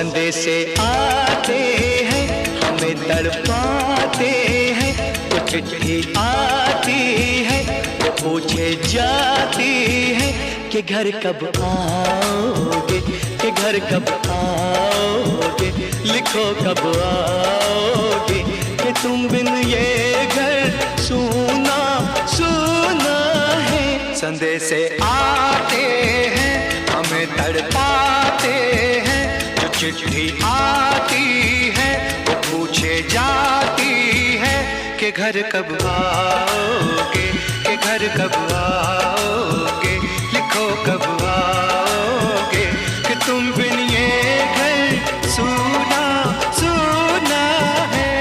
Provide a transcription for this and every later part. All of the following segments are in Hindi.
संदेशे आते हैं हमें तड़पाते हैं, वो चिट्ठी आती है वो पूछे जाती है कि घर कब आओगे, कि घर कब आओगे, लिखो कब आओगे, कि तुम बिन ये घर सूना सूना है। संदेशे आते हैं हमें तड़पाते हैं, जो चिट्ठी आती है वो पूछे जाती है कि घर कब आओगे, कि घर कब आओगे, लिखो कब आओगे, कि तुम बिन ये घर सूना सूना है।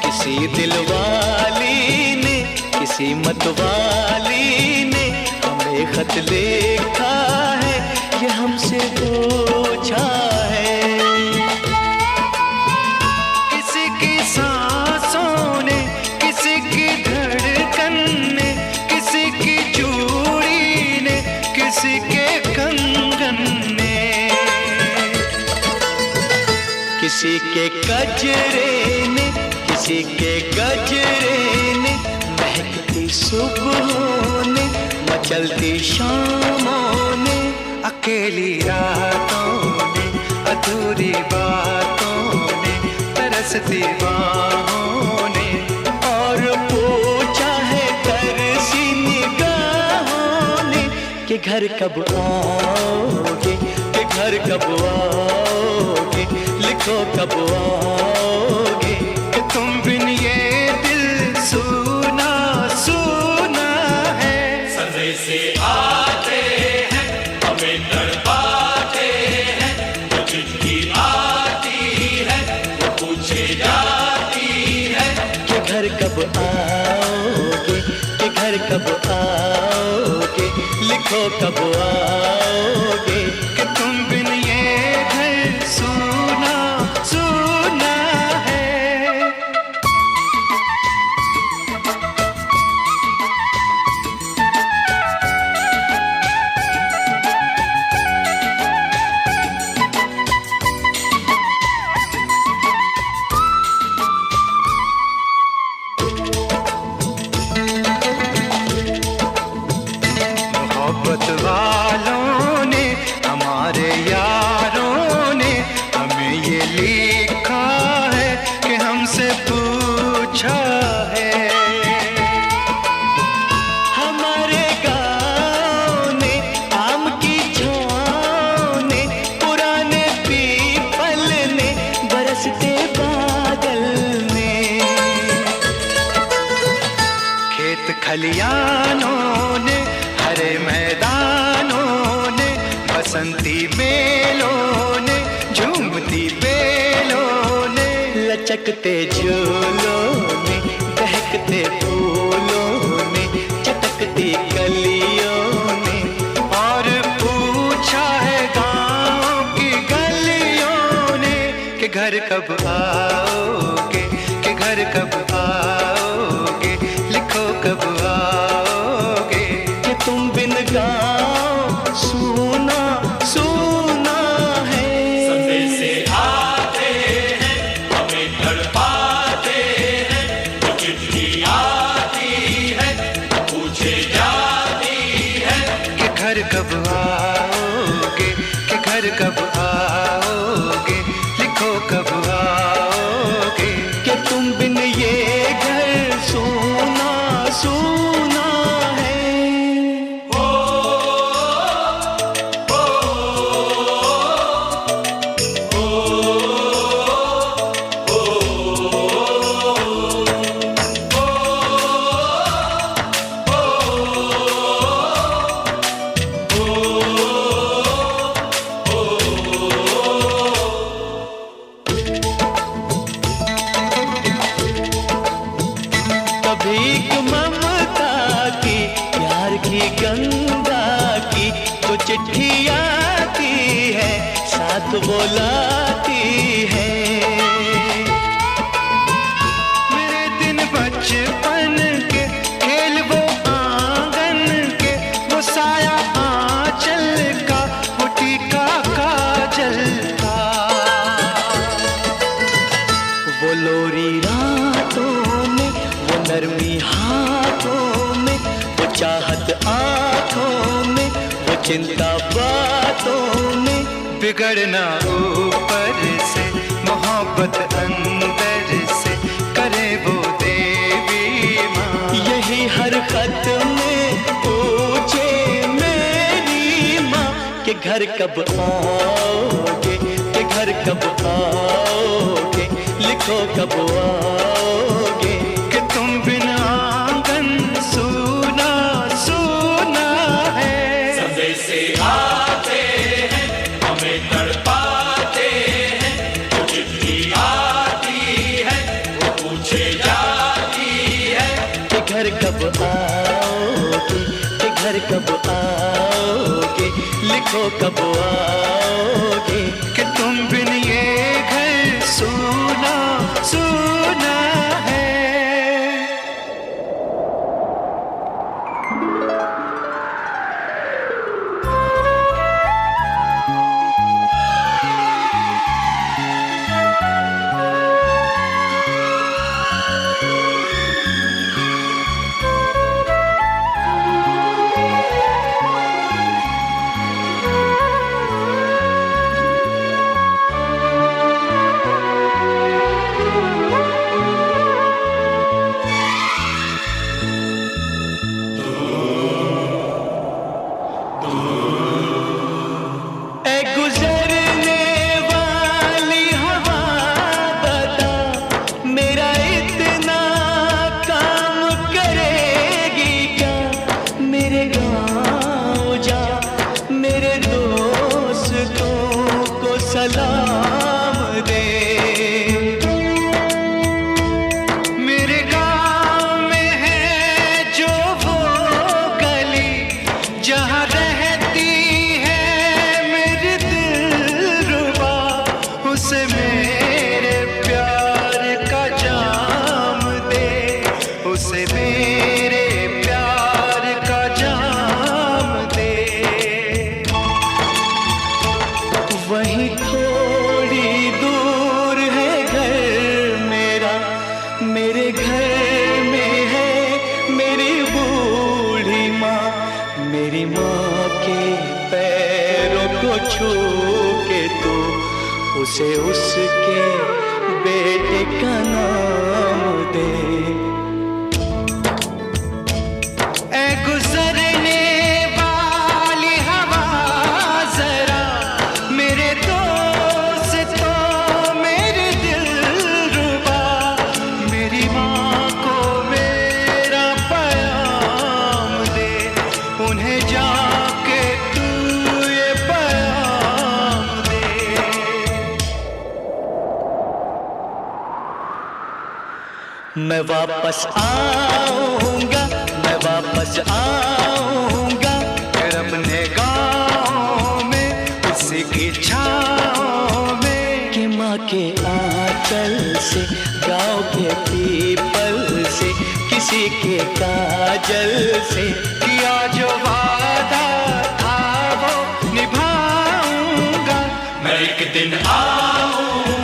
किसी दिलवाली ने किसी मतवाली ने हमें खत लिखा है, ये हमसे पूछा है। किसी की सांसों ने, किसी की धड़कन ने, किसी की चूड़ी ने, किसी के कंगन ने, किसी के गजरे ने, किसी के गजरे ने, महकती सुबहों ने, मचलती शामों ने, अकेली रातों ने, अधूरी बातों ने, तरसती बाहों ने, और पूछा है तरसी निगाहों ने कि घर कब आओगे, कि घर कब आओगे, लिखो कब आओगे, कि तुम बिन ये दिल सूना सूना है। संदेशे आते हैं हमें तड़पाते हैं, जो चिट्ठी आती है वो पूछे जाती है कि घर कब आओगे, कि घर कब आओगे, लिखो कब आओगे, कि तुम बिन ये घर सूना सूना है। मोहब्बत वालों ने, हमारे यारों ने हमें ये लिखा है कि हमसे पूछा है। हमारे गाँव ने, आम की छाँव ने, पुराने पीपल ने, बरसते बादल ने, खेत खलियानों ने, हरे मैदानों ने, बसंती बेलों ने, झूमती बेलों ने, लचकते झूलों ने, बहकते फूलों ने, चटकती कलियों ने, और पूछा है गाँव की गलियों ने कि घर कब आओगे, कि घर कब आओगे, लिखो कब आओगे, कि तुम बिन गाँव सूना सूना है। संदेशे आते हैं हमें तड़पाते हैं, जो चिट्ठी आती है वो पूछे जाती है कि घर कब आओगे, कि घर कब आओगे, लिखो कब आओगे, कि तुम बिन ये घर सूना सूना है। भीख ममता की, प्यार ही गंगा की तो चिट्ठी आती है, साथ बुलाती है। मेरे दिन बचपन के खेल वो आंगन के, वो साया आंचल का, वो टीका काजल का, वो लोरी रातों में, वो नरमी हाथों में, वो चाहत आंखों में, वो चिंता बातों में। बिगड़ना ऊपर से, मोहब्बत अंदर से, करे वो देवी माँ। यही हर खत में पूछे मेरी माँ कि घर कब आओगे, कि घर कब आओगे, लिखो कब आओगे, कि तुम बिना आंगन सूना सूना है। संदेशे आते हैं, हमें तड़पाते हैं, वो चिट्ठी आती है, वो पूछे जाती है कि घर कब आओगे, कि घर कब आओगे, लिखो कब आओगे, कि तुम बिन ये घर सूना सूना है। सलाम दे, मेरे गाँव में है जो वो गली, जहाँ रहती है मेरी दिलरुबा, उसे मेरे प्यार का जाम दे, उसे मेरे प्यार का जाम दे। वहीं थोड़ी दूर है घर मेरा, मेरे घर में है मेरी बूढ़ी माँ। मेरी माँ के पैरों को छू के तू उसे उसके बेटे का नाम दे। ऐ गुजरने वाली हवा जरा, मेरे दोस्तों मेरी दिलरुबा, मेरी माँ को मेरा पैगाम दे, उन्हें जाके तू ये पैगाम दे। मैं वापस आऊंगा, मैं वापस आऊंगा, फिर अपने गाँव में उसी की छाँव में, कि माँ के आंचल से, गाँव के पीपल से, किसी के काजल से, किया जो वादा था वो निभाऊंगा। मैं एक दिन आऊंगा।